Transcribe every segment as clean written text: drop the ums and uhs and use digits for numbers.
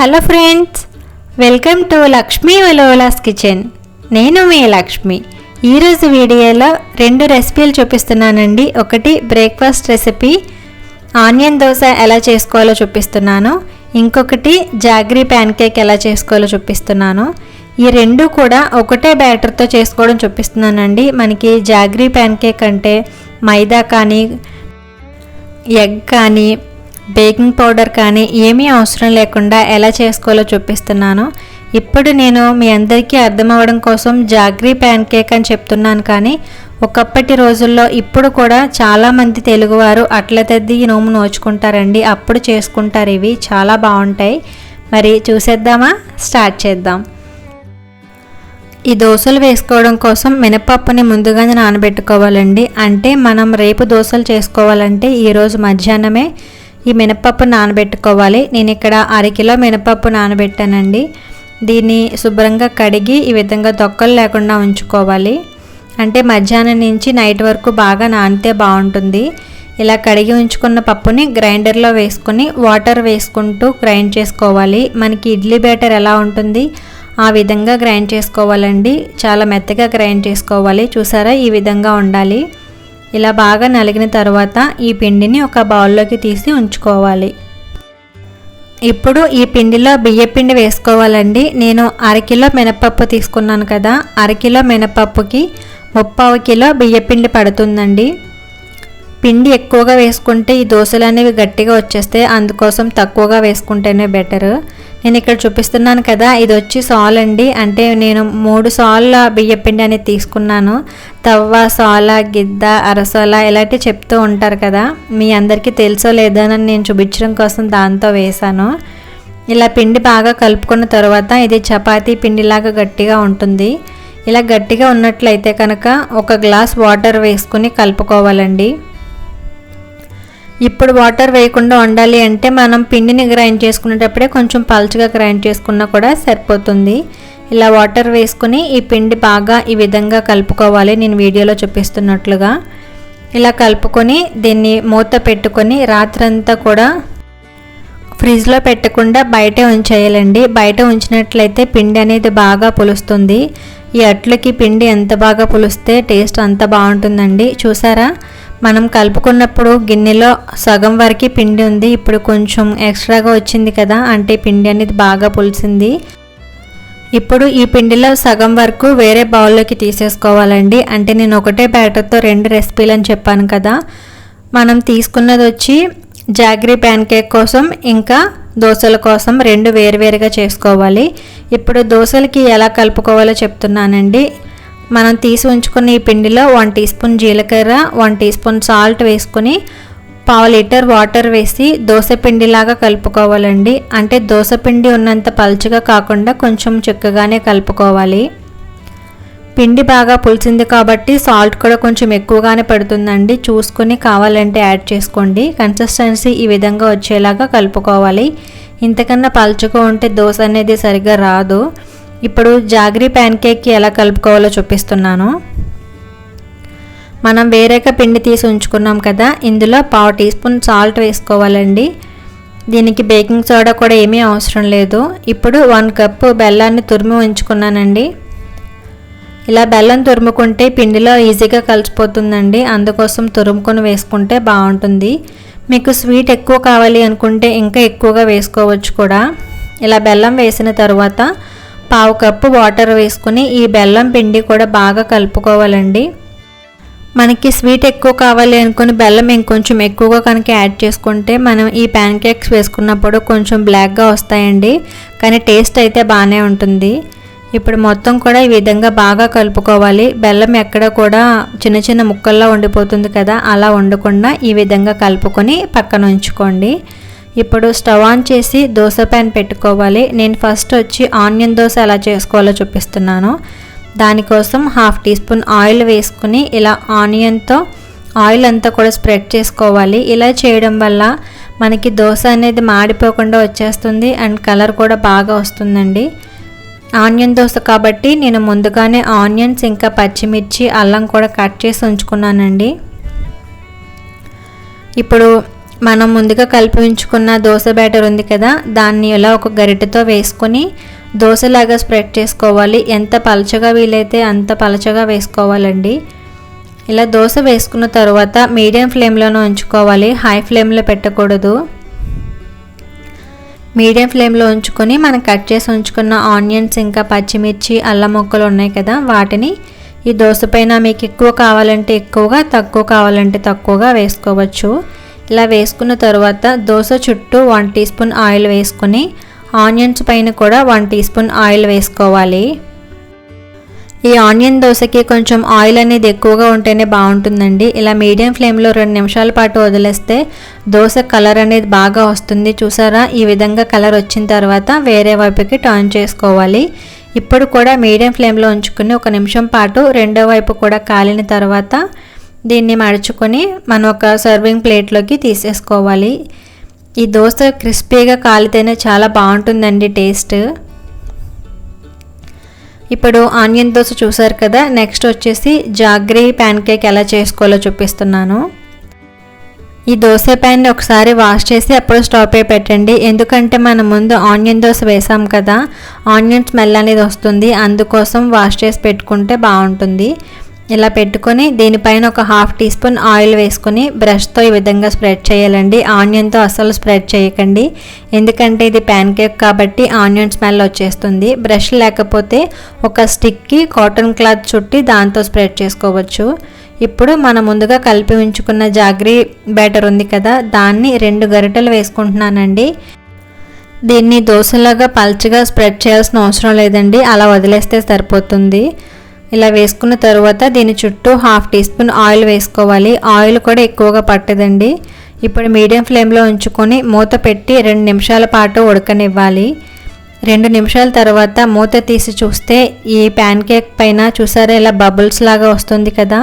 Hello friends, welcome to Lakshmi ఒలువులాస్ kitchen. నేను మీ లక్ష్మి. ఈరోజు వీడియోలో 2 రెసిపీలు చూపిస్తున్నానండి. ఒకటి బ్రేక్ఫాస్ట్ రెసిపీ ఆనియన్ దోశ ఎలా చేసుకోవాలో చూపిస్తున్నాను. ఇంకొకటి జాగరీ ప్యాన్ కేక్ ఎలా చేసుకోవాలో చూపిస్తున్నాను. ఈ రెండు కూడా ఒకటే బ్యాటర్తో చేసుకోవడం చూపిస్తున్నానండి. మనకి జాగరీ ప్యాన్ కేక్ అంటే మైదా కానీ ఎగ్ కానీ బేకింగ్ పౌడర్ కానీ ఏమీ అవసరం లేకుండా ఎలా చేసుకోవాలో చూపిస్తున్నాను. ఇప్పుడు నేను మీ అందరికీ అర్థం అవ్వడం కోసం జాగరీ ప్యాన్ కేక్ అని చెప్తున్నాను, కానీ ఒకప్పటి రోజుల్లో ఇప్పుడు కూడా చాలామంది తెలుగువారు అట్ల తద్ది నోము నోచుకుంటారండి. అప్పుడు చేసుకుంటారు. ఇవి చాలా బాగుంటాయి. మరి చూసేద్దామా? స్టార్ట్ చేద్దాం. ఈ దోశలు వేసుకోవడం కోసం మినపప్పుని ముందుగానే నానబెట్టుకోవాలండి. అంటే మనం రేపు దోశలు చేసుకోవాలంటే ఈరోజు మధ్యాహ్నమే ఈ మినపప్పు నానబెట్టుకోవాలి. నేను ఇక్కడ 1/2 కిలో మినపప్పు నానబెట్టానండి. దీన్ని శుభ్రంగా కడిగి ఈ విధంగా తొక్కలు లేకుండా ఉంచుకోవాలి. అంటే మధ్యాహ్నం నుంచి నైట్ వరకు బాగా నానితే బాగుంటుంది. ఇలా కడిగి ఉంచుకున్న పప్పుని గ్రైండర్లో వేసుకొని వాటర్ వేసుకుంటూ గ్రైండ్ చేసుకోవాలి. మనకి ఇడ్లీ బ్యాటర్ ఎలా ఉంటుంది ఆ విధంగా గ్రైండ్ చేసుకోవాలండి. చాలా మెత్తగా గ్రైండ్ చేసుకోవాలి. చూసారా, ఈ విధంగా ఉండాలి. ఇలా బాగా నలిగిన తర్వాత ఈ పిండిని ఒక బౌల్లోకి తీసి ఉంచుకోవాలి. ఇప్పుడు ఈ పిండిలో బియ్యపిండి వేసుకోవాలండి. నేను 1/2 కిలో మినపప్పు తీసుకున్నాను కదా, 1/2 కిలో మినపప్పుకి 3/4 కిలో బియ్యపిండి పడుతుందండి. పిండి ఎక్కువగా వేసుకుంటే ఈ దోశలు అనేవి గట్టిగా వచ్చేస్తాయి. అందుకోసం తక్కువగా వేసుకుంటేనే బెటర్. నేను ఇక్కడ చూపిస్తున్నాను కదా, ఇది వచ్చి సాల్ అండి. అంటే నేను 3 సార్ల బియ్యపిండి అనేది తీసుకున్నాను. తవ్వ, సాల, గిద్ద, అరసోల ఇలాంటివి చెప్తూ ఉంటారు కదా, మీ అందరికీ తెలుసో లేదో అని నేను చూపించడం కోసం దాంతో వేసాను. ఇలా పిండి బాగా కలుపుకున్న తర్వాత ఇది చపాతీ పిండిలాగా గట్టిగా ఉంటుంది. ఇలా గట్టిగా ఉన్నట్లయితే కనుక 1 గ్లాస్ వాటర్ వేసుకుని కలుపుకోవాలండి. ఇప్పుడు వాటర్ వేయకుండా ఉండాలి అంటే మనం పిండిని గ్రైండ్ చేసుకునేటప్పుడే కొంచెం పల్చగా గ్రైండ్ చేసుకున్నా కూడా సరిపోతుంది. ఇలా వాటర్ వేసుకుని ఈ పిండి బాగా ఈ విధంగా కలుపుకోవాలి. నేను వీడియోలో చూపిస్తున్నట్లుగా ఇలా కలుపుకొని దీన్ని మూత పెట్టుకొని రాత్రంతా కూడా ఫ్రిడ్జ్లో పెట్టకుండా బయటే ఉంచేయాలండి. బయట ఉంచినట్లయితే పిండి అనేది బాగా పులుస్తుంది. ఈ అట్లకి పిండి ఎంత బాగా పులిస్తే టేస్ట్ అంత బాగుంటుందండి. చూసారా, మనం కలుపుకున్నప్పుడు గిన్నెలో సగం వరకు పిండి ఉంది. ఇప్పుడు కొంచెం ఎక్స్ట్రాగా వచ్చింది కదా, అంటే పిండి అనేది బాగా పులిసింది. ఇప్పుడు ఈ పిండిలో సగం వరకు వేరే బౌల్లోకి తీసేసుకోవాలండి. అంటే నేను ఒకటే బ్యాటర్తో 2 రెసిపీలు అని చెప్పాను కదా. మనం తీసుకున్నది వచ్చి జాగరీ ప్యాన్ కేక్ కోసం, ఇంకా దోశల కోసం 2 వేరువేరుగా చేసుకోవాలి. ఇప్పుడు దోశలకి ఎలా కలుపుకోవాలో చెప్తున్నానండి. మనం తీసి ఉంచుకున్న ఈ పిండిలో 1 టీ స్పూన్ జీలకర్ర, 1 టీ స్పూన్ సాల్ట్ వేసుకొని 1/2 లీటర్ వాటర్ వేసి దోశ పిండిలాగా కలుపుకోవాలండి. అంటే దోశ పిండి ఉన్నంత పలుచగా కాకుండా కొంచెం చిక్కగానే కలుపుకోవాలి. పిండి బాగా పులిసింది కాబట్టి సాల్ట్ కూడా కొంచెం ఎక్కువగానే పడుతుందండి. చూసుకొని కావాలంటే యాడ్ చేసుకోండి. కన్సిస్టెన్సీ ఈ విధంగా వచ్చేలాగా కలుపుకోవాలి. ఇంతకన్నా పలుచగా ఉంటే దోశ అనేది సరిగ్గా రాదు. ఇప్పుడు జాగరీ ప్యాన్ కేక్కి ఎలా కలుపుకోవాలో చూపిస్తున్నాను. మనం వేరేగా పిండి తీసి ఉంచుకున్నాం కదా, ఇందులో 1/2 టీ స్పూన్ సాల్ట్ వేసుకోవాలండి. దీనికి బేకింగ్ సోడా కూడా ఏమీ అవసరం లేదు. ఇప్పుడు 1 కప్పు బెల్లాన్ని తురిమి ఉంచుకున్నానండి. ఇలా బెల్లం తురుముకుంటే పిండిలో ఈజీగా కలిసిపోతుందండి. అందుకోసం తురుముకొని వేసుకుంటే బాగుంటుంది. మీకు స్వీట్ ఎక్కువ కావాలి అనుకుంటే ఇంకా ఎక్కువగా వేసుకోవచ్చు కూడా. ఇలా బెల్లం వేసిన తర్వాత 1/2 కప్పు వాటర్ వేసుకుని ఈ బెల్లం పిండి కూడా బాగా కలుపుకోవాలండి. మనకి స్వీట్ ఎక్కువ కావాలి అనుకుని బెల్లం ఇంకొంచెం ఎక్కువగా కనుక యాడ్ చేసుకుంటే మనం ఈ ప్యాన్ కేక్స్ వేసుకున్నప్పుడు కొంచెం బ్లాక్గా వస్తాయండి, కానీ టేస్ట్ అయితే బాగానే ఉంటుంది. ఇప్పుడు మొత్తం కూడా ఈ విధంగా బాగా కలుపుకోవాలి. బెల్లం ఎక్కడ కూడా చిన్న చిన్న ముక్కల్లో ఉండిపోతుంది కదా, అలా ఉండకుండా ఈ విధంగా కలుపుకొని పక్కన ఉంచుకోండి. ఇప్పుడు స్టవ్ ఆన్ చేసి దోశ ప్యాన్ పెట్టుకోవాలి. నేను ఫస్ట్ వచ్చి ఆనియన్ దోశ ఎలా చేసుకోవాలో చూపిస్తున్నాను. దానికోసం 1/2 టీ స్పూన్ ఆయిల్ వేసుకుని ఇలా ఆనియన్తో ఆయిల్ అంతా కూడా స్ప్రెడ్ చేసుకోవాలి. ఇలా చేయడం వల్ల మనకి దోశ అనేది మాడిపోకుండా వచ్చేస్తుంది అండ్ కలర్ కూడా బాగా వస్తుందండి. ఆనియన్ దోశ కాబట్టి నేను ముందుగానే ఆనియన్స్, ఇంకా పచ్చిమిర్చి, అల్లం కూడా కట్ చేసి ఉంచుకున్నానండి. ఇప్పుడు మనం ముందుగా కలిపి ఉంచుకున్న దోశ బ్యాటర్ ఉంది కదా, దాన్ని ఇలా ఒక గరిటెతో వేసుకొని దోశలాగా స్ప్రెడ్ చేసుకోవాలి. ఎంత పలచగా వీలైతే అంత పలచగా వేసుకోవాలండి. ఇలా దోశ వేసుకున్న తర్వాత మీడియం ఫ్లేమ్లోనే ఉంచుకోవాలి, హై ఫ్లేమ్లో పెట్టకూడదు. మీడియం ఫ్లేమ్లో ఉంచుకొని మనం కట్ చేసి ఉంచుకున్న ఆనియన్స్ ఇంకా పచ్చిమిర్చి అల్లం ముక్కలు ఉన్నాయి కదా, వాటిని ఈ దోశ పైన మీకు ఎక్కువ కావాలంటే ఎక్కువగా, తక్కువ కావాలంటే తక్కువగా వేసుకోవచ్చు. ఇలా వేసుకున్న తర్వాత దోశ చుట్టూ 1 టీ స్పూన్ ఆయిల్ వేసుకొని ఆనియన్స్ పైన కూడా 1 టీ స్పూన్ ఆయిల్ వేసుకోవాలి. ఈ ఆనియన్ దోశకి కొంచెం ఆయిల్ అనేది ఎక్కువగా ఉంటేనే బాగుంటుందండి. ఇలా మీడియం ఫ్లేమ్లో 2 నిమిషాల పాటు వదిలేస్తే దోశ కలర్ అనేది బాగా వస్తుంది. చూసారా, ఈ విధంగా కలర్ వచ్చిన తర్వాత వేరే వైపుకి టర్న్ చేసుకోవాలి. ఇప్పుడు కూడా మీడియం ఫ్లేమ్లో ఉంచుకొని 1 నిమిషం పాటు రెండో వైపు కూడా కాలిన తర్వాత దీన్ని మడుచుకొని మనం ఒక సర్వింగ్ ప్లేట్లోకి తీసేసుకోవాలి. ఈ దోశ క్రిస్పీగా కాలితేనే చాలా బాగుంటుందండి టేస్ట్. ఇప్పుడు ఆనియన్ దోశ చూసారు కదా, నెక్స్ట్ వచ్చేసి జాగరీ ప్యాన్ కేక్ ఎలా చేసుకోవాలో చూపిస్తున్నాను. ఈ దోశ ప్యాన్ని ఒకసారి వాష్ చేసి అప్పుడు స్టవ్ పై పెట్టండి. ఎందుకంటే మనం ముందు ఆనియన్ దోశ వేసాం కదా, ఆనియన్ స్మెల్ అనేది వస్తుంది, అందుకోసం వాష్ చేసి పెట్టుకుంటే బాగుంటుంది. ఇలా పెట్టుకొని దీనిపైన ఒక 1/2 టీ స్పూన్ ఆయిల్ వేసుకొని బ్రష్తో ఈ విధంగా స్ప్రెడ్ చేయాలండి. ఆనియన్తో అస్సలు స్ప్రెడ్ చేయకండి, ఎందుకంటే ఇది ప్యాన్ కేక్ కాబట్టి ఆనియన్ స్మెల్ వచ్చేస్తుంది. బ్రష్ లేకపోతే ఒక స్టిక్కి కాటన్ క్లాత్ చుట్టి దాంతో స్ప్రెడ్ చేసుకోవచ్చు. ఇప్పుడు మనం ముందుగా కలిపి ఉంచుకున్న జాగరీ బ్యాటర్ ఉంది కదా, దాన్ని 2 గరిటెలు వేసుకుంటున్నానండి. దీన్ని దోశలాగా పల్చగా స్ప్రెడ్ చేయాల్సిన అవసరం లేదండి, అలా వదిలేస్తే సరిపోతుంది. ఇలా వేసుకున్న తర్వాత దీని చుట్టూ 1/2 టీ స్పూన్ ఆయిల్ వేసుకోవాలి. ఆయిల్ కూడా ఎక్కువగా పట్టదండి. ఇప్పుడు మీడియం ఫ్లేమ్లో ఉంచుకొని మూత పెట్టి 2 నిమిషాల పాటు ఉడకనివ్వాలి. 2 నిమిషాల తర్వాత మూత తీసి చూస్తే ఈ ప్యాన్ కేక్ పైన చూసారా ఇలా బబుల్స్ లాగా వస్తుంది కదా,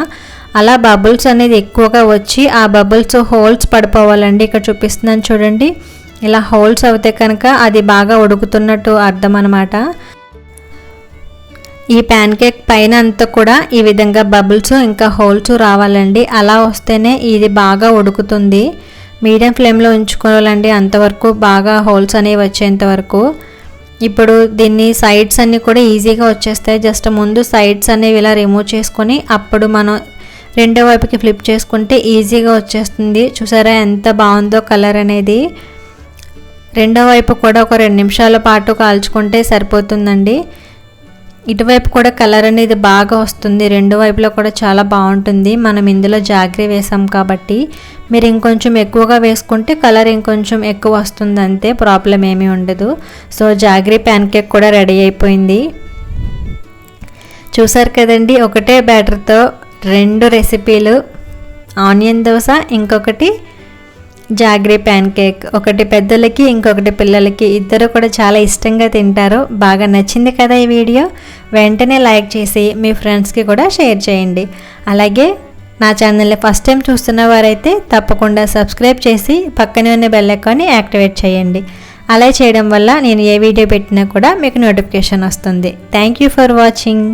అలా బబుల్స్ అనేది ఎక్కువగా వచ్చి ఆ బబుల్స్ హోల్స్ పడిపోవాలండి. ఇక్కడ చూపిస్తున్నాను చూడండి, ఇలా హోల్స్ అవుతే కనుక అది బాగా ఉడుకుతున్నట్టు అర్థం అన్నమాట. ఈ ప్యాన్ కేక్ పైన అంతా కూడా ఈ విధంగా బబుల్స్ ఇంకా హోల్స్ రావాలండి, అలా వస్తేనే ఇది బాగా ఉడుకుతుంది. మీడియం ఫ్లేమ్లో ఉంచుకోవాలండి అంతవరకు, బాగా హోల్స్ అనేవి వచ్చేంత వరకు. ఇప్పుడు దీన్ని సైడ్స్ అన్నీ కూడా ఈజీగా వచ్చేస్తాయి. జస్ట్ ముందు సైడ్స్ అనేవి ఇలా రిమూవ్ చేసుకొని అప్పుడు మనం రెండో వైపుకి ఫ్లిప్ చేసుకుంటే ఈజీగా వచ్చేస్తుంది. చూసారా ఎంత బాగుందో కలర్ అనేది. రెండో వైపు కూడా ఒక 2 నిమిషాల పాటు కాల్చుకుంటే సరిపోతుందండి. ఇటువైపు కూడా కలర్ అనేది బాగా వస్తుంది, రెండు వైపులో కూడా చాలా బాగుంటుంది. మనం ఇందులో జాగరీ వేసాం కాబట్టి మీరు ఇంకొంచెం ఎక్కువగా వేసుకుంటే కలర్ ఇంకొంచెం ఎక్కువ వస్తుంది, అంతే, ప్రాబ్లం ఏమీ ఉండదు. సో జాగరీ ప్యాన్ కేక్ కూడా రెడీ అయిపోయింది. చూసారు కదండి, ఒకటే బ్యాటర్తో 2 రెసిపీలు, ఆనియన్ దోశ, ఇంకొకటి జాగరీ ప్యాన్ కేక్. ఒకటి పెద్దలకి ఇంకొకటి పిల్లలకి, ఇద్దరు కూడా చాలా ఇష్టంగా తింటారు. బాగా నచ్చింది కదా ఈ వీడియో, వెంటనే లైక్ చేసి మీ ఫ్రెండ్స్కి కూడా షేర్ చేయండి. అలాగే నా ఛానల్ని ఫస్ట్ టైం చూస్తున్న వారైతే తప్పకుండా సబ్స్క్రైబ్ చేసి పక్కనే ఉన్న బెల్ ఐకాన్ని యాక్టివేట్ చేయండి. అలా చేయడం వల్ల నేను ఏ వీడియో పెట్టినా కూడా మీకు నోటిఫికేషన్ వస్తుంది. Thank you for watching.